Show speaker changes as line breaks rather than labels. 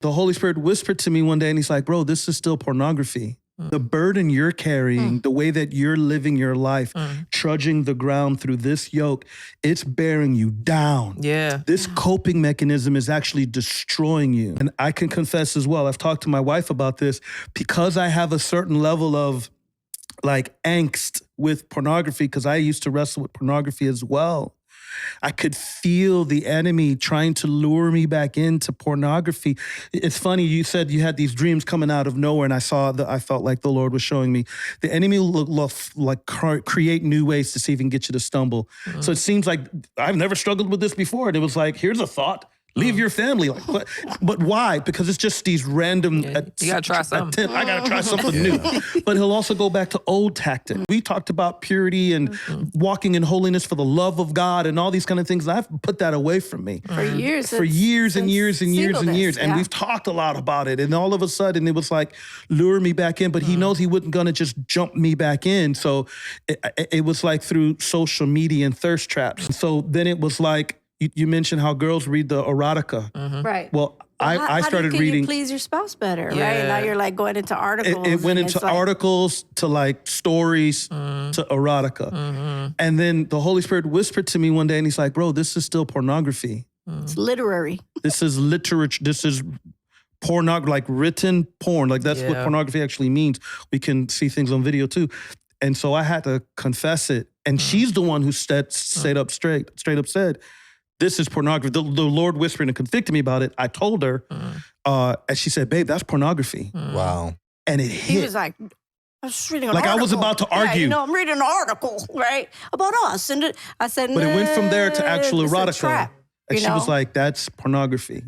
the Holy Spirit whispered to me one day and he's like, bro, this is still pornography. The burden you're carrying, the way that you're living your life, trudging the ground through this yoke, it's bearing you down.
Yeah.
This coping mechanism is actually destroying you. And I can confess as well, I've talked to my wife about this, because I have a certain level of like angst with pornography, because I used to wrestle with pornography as well. I could feel the enemy trying to lure me back into pornography. It's funny, you said you had these dreams coming out of nowhere, and I felt like the Lord was showing me. The enemy will like create new ways to see if he can get you to stumble. So it seems like I've never struggled with this before. And it was like, here's a thought. Leave your family. Like, but why? Because it's just these random.
You gotta try something.
I gotta try something new. But he'll also go back to old tactics. We talked about purity and walking in holiness for the love of God and all these kind of things. And I've put that away from me
for years.
For years and years and years and years. And we've talked a lot about it. And all of a sudden, it was like lure me back in. But he knows he wasn't gonna just jump me back in. So it was like through social media and thirst traps. And so then it was like. You mentioned how girls read the erotica.
Right.
Well, I started reading.
You please your spouse better, right? Now you're like going into articles.
It went into articles to like stories to erotica. And then the Holy Spirit whispered to me one day and he's like, bro, this is still pornography.
It's literary.
This is literature. This is pornography, like written porn. Like that's what pornography actually means. We can see things on video too. And so I had to confess it. And she's the one who straight up said, this is pornography. The Lord whispered and convicted me about it. I told her, and she said, babe, that's pornography.
Wow.
And it hit.
He was like, I was reading an article.
I was about to argue.
Yeah, I'm reading an article, right, about us. And I said,
but it went from there to actual
it's a
erotica.
trap,
And she was like, that's pornography,